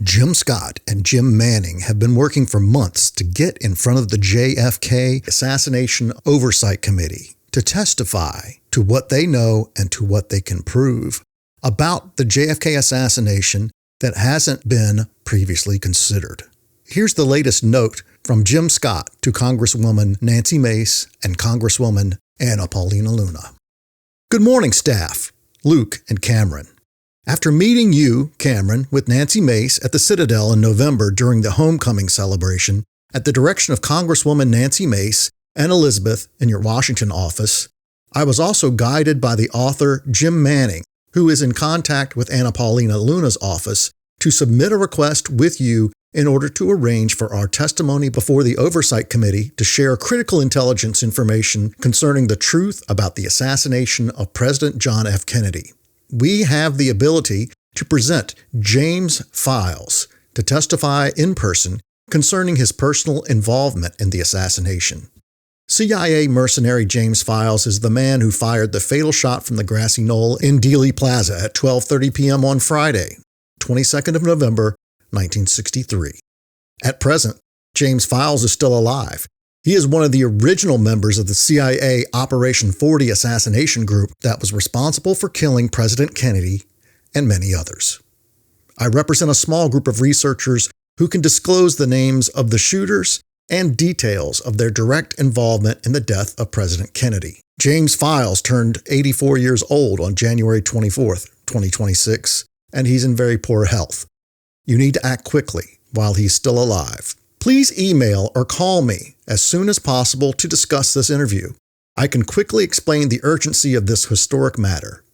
Jim Scott and Jim Manning have been working for months to get in front of the JFK Assassination Oversight Committee to testify to what they know and to what they can prove about the JFK assassination that hasn't been previously considered. Here's the latest note from Jim Scott to Congresswoman Nancy Mace and Congresswoman Paulina Luna. Good morning, staff, Luke and Cameron. After meeting you, Cameron, with Nancy Mace at the Citadel in November during the homecoming celebration, at the direction of Congresswoman Nancy Mace and Elizabeth in your Washington office, I was also guided by the author Jim Manning, who is in contact with Paulina Luna's office, to submit a request with you in order to arrange for our testimony before the Oversight Committee to share critical intelligence information concerning the truth about the assassination of President John F. Kennedy. We have the ability to present James Files to testify in person concerning his personal involvement in the assassination. CIA mercenary James Files is the man who fired the fatal shot from the Grassy Knoll in Dealey Plaza at 12:30 p.m. on Friday, 22nd of November, 1963. At present, James Files is still alive. He is one of the original members of the CIA Operation 40 assassination group that was responsible for killing President Kennedy and many others. I represent a small group of researchers who can disclose the names of the shooters and details of their direct involvement in the death of President Kennedy. James Files turned 84 years old on January 24th, 2026, and he's in very poor health. You need to act quickly while he's still alive. Please email or call me as soon as possible to discuss this interview. I can quickly explain the urgency of this historic matter.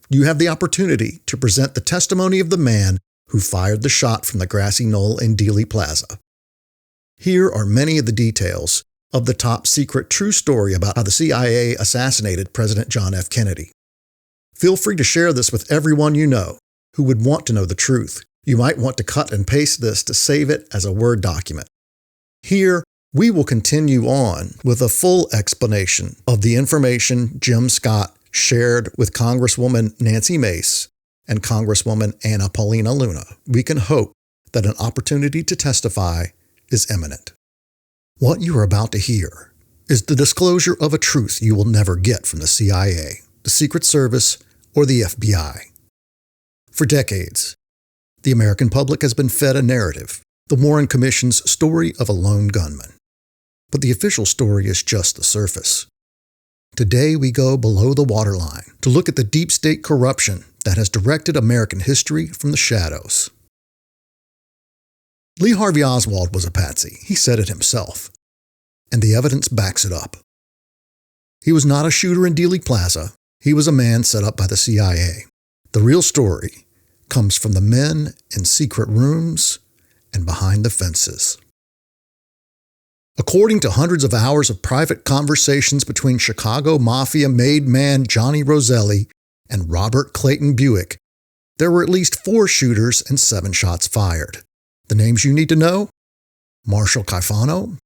You have the opportunity to present the testimony of the man who fired the shot from the Grassy Knoll in Dealey Plaza. Here are many of the details of the top-secret true story about how the CIA assassinated President John F. Kennedy. Feel free to share this with everyone you know who would want to know the truth. You might want to cut and paste this to save it as a Word document. Here, we will continue on with a full explanation of the information Jim Scott shared with Congresswoman Nancy Mace and Congresswoman Paulina Luna. We can hope that an opportunity to testify is imminent. What you are about to hear is the disclosure of a truth you will never get from the CIA, the Secret Service, or the FBI. For decades, the American public has been fed a narrative, the Warren Commission's story of a lone gunman. But the official story is just the surface. Today we go below the waterline to look at the deep state corruption that has directed American history from the shadows. Lee Harvey Oswald was a patsy. He said it himself. And the evidence backs it up. He was not a shooter in Dealey Plaza. He was a man set up by the CIA. The real story comes from the men in secret rooms and behind the fences. According to hundreds of hours of private conversations between Chicago Mafia made man Johnny Roselli and Robert Clayton Buick, there were at least 4 shooters and 7 shots fired. The names you need to know? Marshall Caifano,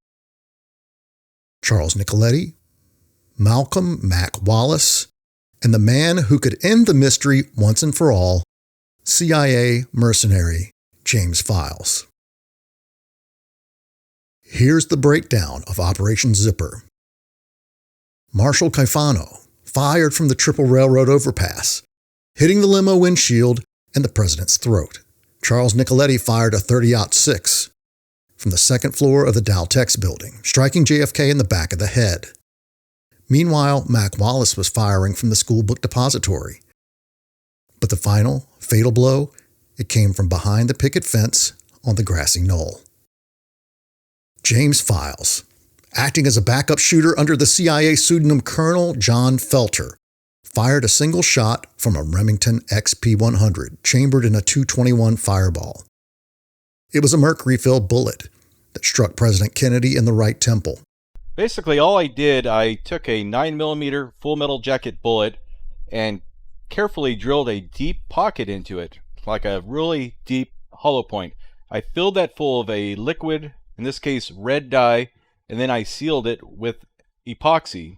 Charles Nicoletti, Malcolm Mac Wallace, and the man who could end the mystery once and for all, CIA mercenary James Files. Here's the breakdown of Operation Zipper. Marshall Caifano fired from the Triple Railroad overpass, hitting the limo windshield and the president's throat. Charles Nicoletti fired a .30-06 from the second floor of the Daltex building, striking JFK in the back of the head. Meanwhile, Mac Wallace was firing from the school book depository. But the final, fatal blow, it came from behind the picket fence on the Grassy Knoll. James Files, acting as a backup shooter under the CIA pseudonym Colonel John Felter, fired a single shot from a Remington XP-100 chambered in a .221 fireball. It was a Mercury-Fill bullet that struck President Kennedy in the right temple. Basically, all I did, I took a 9mm full metal jacket bullet and carefully drilled a deep pocket into it, like a really deep hollow point. I filled that full of a liquid, in this case red dye, and then I sealed it with epoxy.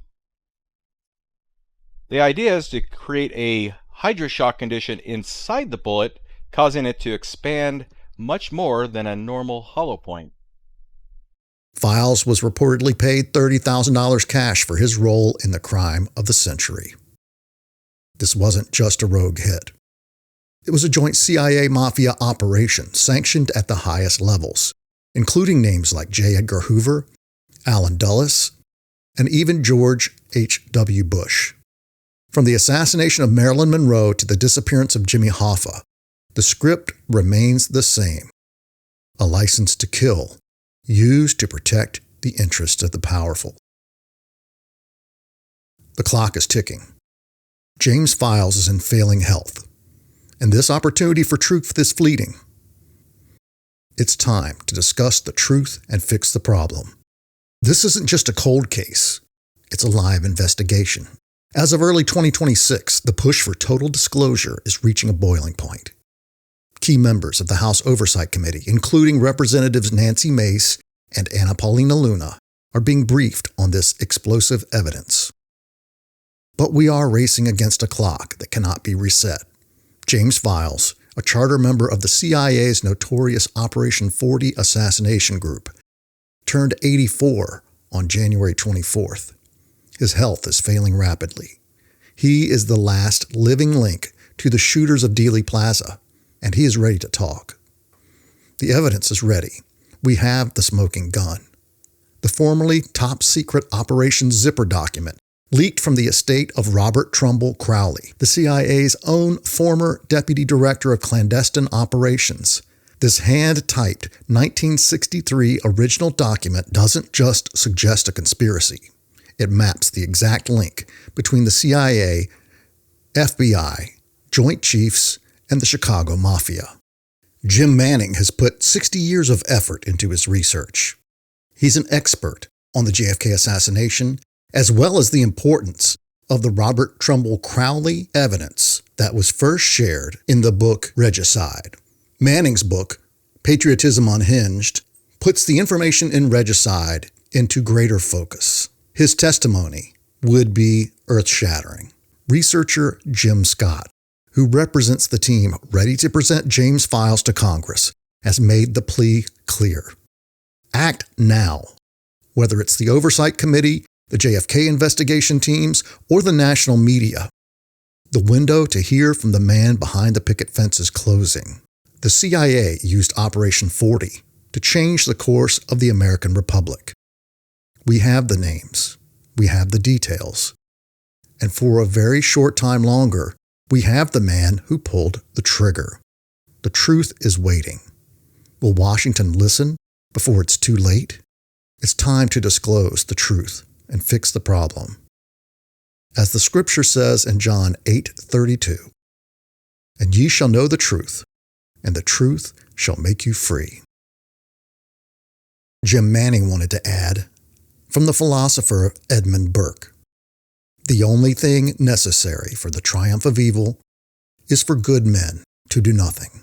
The idea is to create a hydroshock condition inside the bullet, causing it to expand much more than a normal hollow point. Files was reportedly paid $30,000 cash for his role in the crime of the century. This wasn't just a rogue hit. It was a joint CIA-Mafia operation sanctioned at the highest levels, including names like J. Edgar Hoover, Allen Dulles, and even George H.W. Bush. From the assassination of Marilyn Monroe to the disappearance of Jimmy Hoffa, the script remains the same: a license to kill, used to protect the interests of the powerful. The clock is ticking. James Files is in failing health, and this opportunity for truth is fleeting. It's time to discuss the truth and fix the problem. This isn't just a cold case. It's a live investigation. As of early 2026, the push for total disclosure is reaching a boiling point. Key members of the House Oversight Committee, including Representatives Nancy Mace and Paulina Luna, are being briefed on this explosive evidence. But we are racing against a clock that cannot be reset. James Files, a charter member of the CIA's notorious Operation 40 assassination group, turned 84 on January 24th. His health is failing rapidly. He is the last living link to the shooters of Dealey Plaza, and he is ready to talk. The evidence is ready. We have the smoking gun. The formerly top-secret Operation Zipper document leaked from the estate of Robert Trumbull Crowley, the CIA's own former Deputy Director of Clandestine Operations. This hand-typed 1963 original document doesn't just suggest a conspiracy. It maps the exact link between the CIA, FBI, Joint Chiefs, and the Chicago Mafia. Jim Manning has put 60 years of effort into his research. He's an expert on the JFK assassination, as well as the importance of the Robert Trumbull Crowley evidence that was first shared in the book Regicide. Manning's book, Patriotism Unhinged, puts the information in Regicide into greater focus. His testimony would be earth-shattering. Researcher Jim Scott, who represents the team ready to present James Files to Congress, has made the plea clear. Act now. Whether it's the Oversight Committee, the JFK investigation teams, or the national media, the window to hear from the man behind the picket fence is closing. The CIA used Operation 40 to change the course of the American Republic. We have the names. We have the details. And for a very short time longer, we have the man who pulled the trigger. The truth is waiting. Will Washington listen before it's too late? It's time to disclose the truth and fix the problem. As the scripture says in John 8:32, "And ye shall know the truth, and the truth shall make you free." Jim Manning wanted to add, from the philosopher Edmund Burke, "The only thing necessary for the triumph of evil is for good men to do nothing."